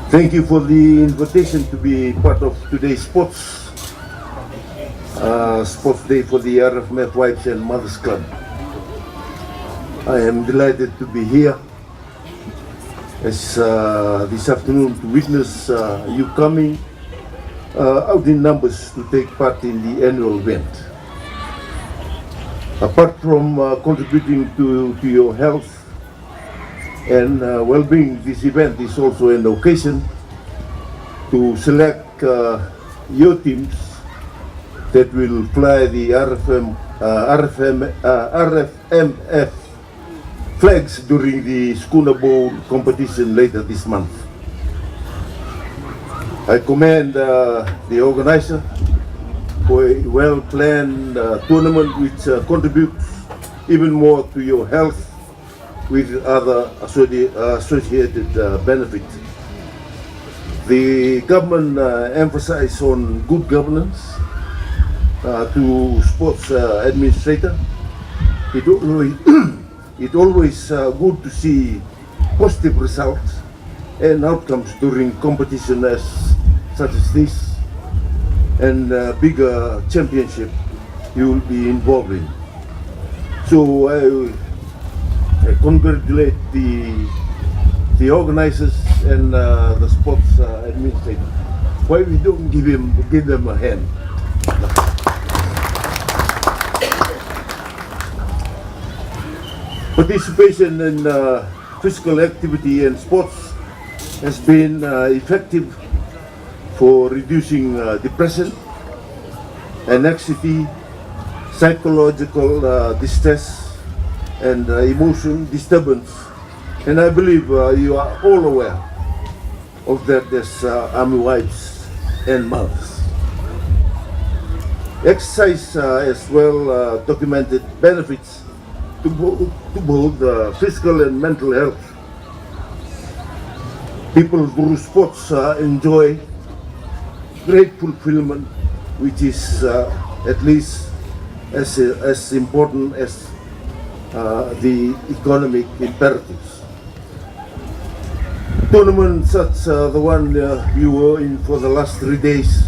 Thank you for the invitation to be part of today's sports day for the RFMF Wives and Mothers Club. I am delighted to be here as this afternoon to witness you coming out in numbers to take part in the annual event. Apart from contributing to your health and well-being, this event is also an occasion to select your teams that will fly the RFMF flags during the Schooner Bowl competition later this month. I commend the organizer for a well-planned tournament which contributes even more to your health with other associated benefits. The government emphasizes on good governance to sports administrator. It always good to see positive results and outcomes during competition such as this and bigger championship you will be involved in. So I congratulate the organizers and the sports administrator. Why we don't give them a hand? Participation in physical activity and sports has been effective for reducing depression, anxiety, psychological distress, and emotion disturbance. And I believe you are all aware of that as Army wives and mothers. Exercise as well documented benefits to both physical and mental health. People through sports enjoy great fulfillment, which is at least as important as the economic imperatives. Tournaments such as the one you were in for the last 3 days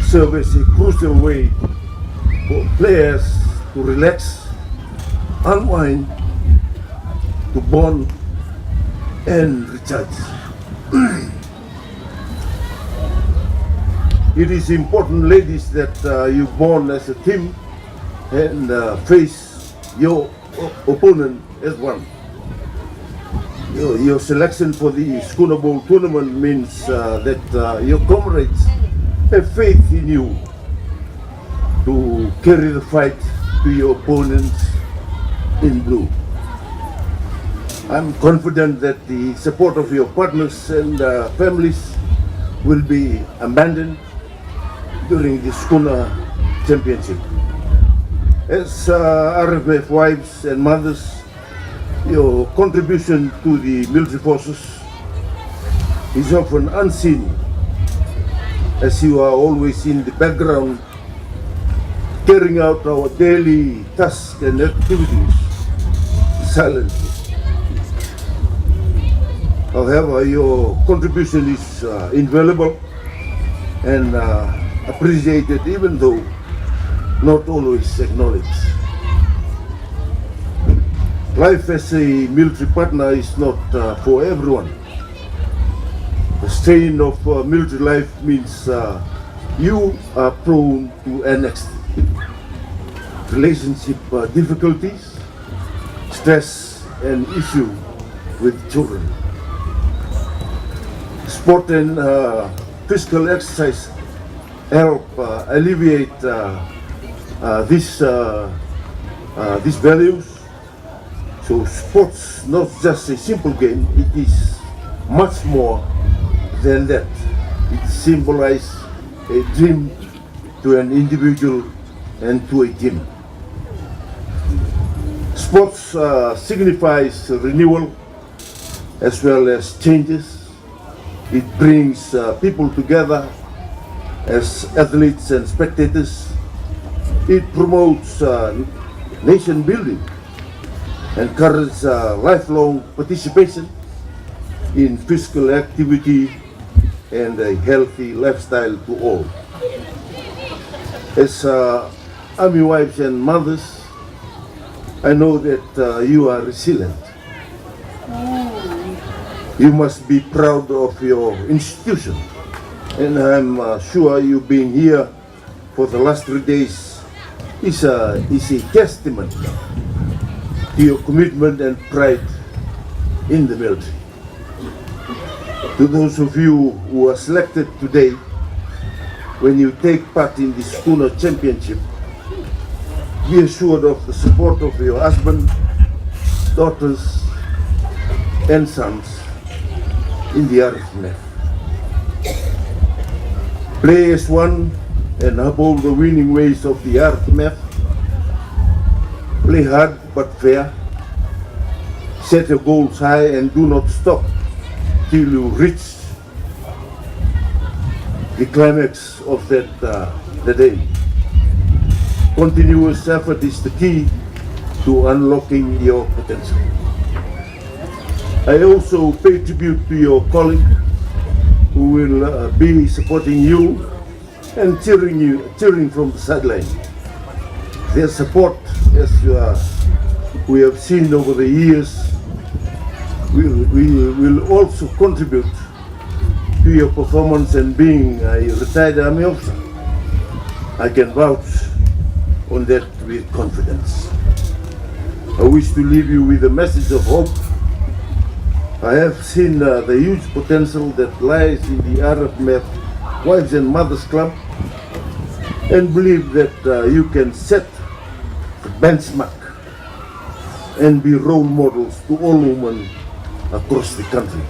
serve as a crucial way for players to relax, unwind, to bond and recharge. It is important, ladies, that you bond as a team and face your opponent as one. Your selection for the Schooner Bowl tournament means that your comrades have faith in you to carry the fight to your opponents in blue. I'm confident that the support of your partners and families will be abandoned during the Schooner Championship. As RFMF wives and mothers, your contribution to the military forces is often unseen, as you are always in the background carrying out our daily tasks and activities silently. However, your contribution is invaluable and appreciated, even though not always acknowledged. Life as a military partner is not for everyone. The strain of military life means you are prone to anxiety, relationship difficulties, stress, and issue with children. Sport and physical exercise help alleviate these values. So sports not just a simple game, it is much more than that. It symbolizes a dream to an individual and to a team. Sports signifies renewal as well as changes. It brings people together as athletes and spectators. It promotes nation building, encourages lifelong participation, in physical activity and a healthy lifestyle to all. As Army wives and mothers, I know that you are resilient. You must be proud of your institution, and I'm sure you being here for the last 3 days is a testament to your commitment and pride in the military. To those of you who are selected today, when you take part in the schooner championship, be assured of the support of your husband, daughters, and sons in the RFNF. Play as one and uphold the winning ways of the RFNF. Play hard but fair. Set your goals high and do not stop till you reach the climax of the day. Continuous effort is the key to unlocking your potential. I also pay tribute to your colleague who will be supporting you and cheering from the sideline. Their support, as we have seen over the years, will also contribute to your performance. And being a retired Army officer, I can vouch on that with confidence. I wish to leave you with a message of hope. I have seen the huge potential that lies in the RFMF Wives and Mothers Club, and believe that you can set the benchmark and be role models to all women across the country.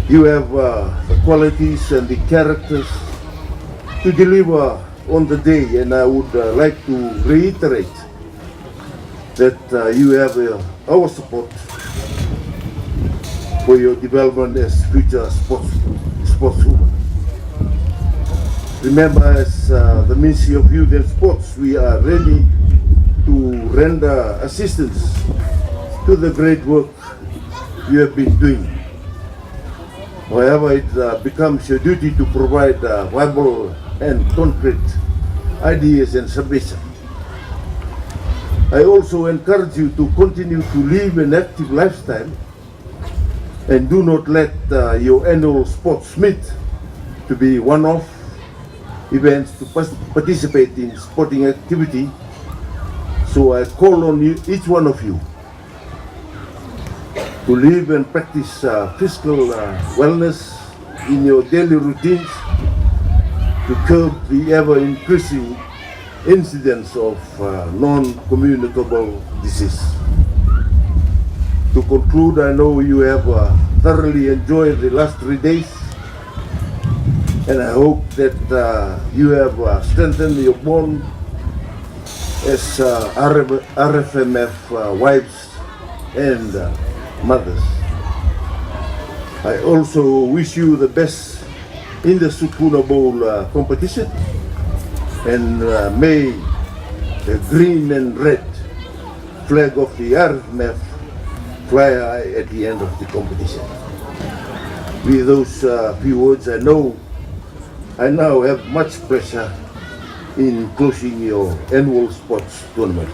You have the qualities and the characters to deliver on the day, and I would like to reiterate that you have our support for your development as future sportswoman. Remember, as the Ministry of Youth and Sports, we are ready to render assistance to the great work you have been doing. However, it becomes your duty to provide viable and concrete ideas and submissions. I also encourage you to continue to live an active lifestyle and do not let your annual sports meet to be one-off events to participate in sporting activity. So I call on you, each one of you, to live and practice physical wellness in your daily routines to curb the ever-increasing incidence of non-communicable disease. To conclude, I know you have thoroughly enjoyed the last 3 days, and I hope that you have strengthened your bond as RFMF wives and mothers. I also wish you the best in the Sukuna Bowl competition, and may the green and red flag of the RFMF fly high at the end of the competition. With those few words, I now have much pleasure in closing your annual sports tournament.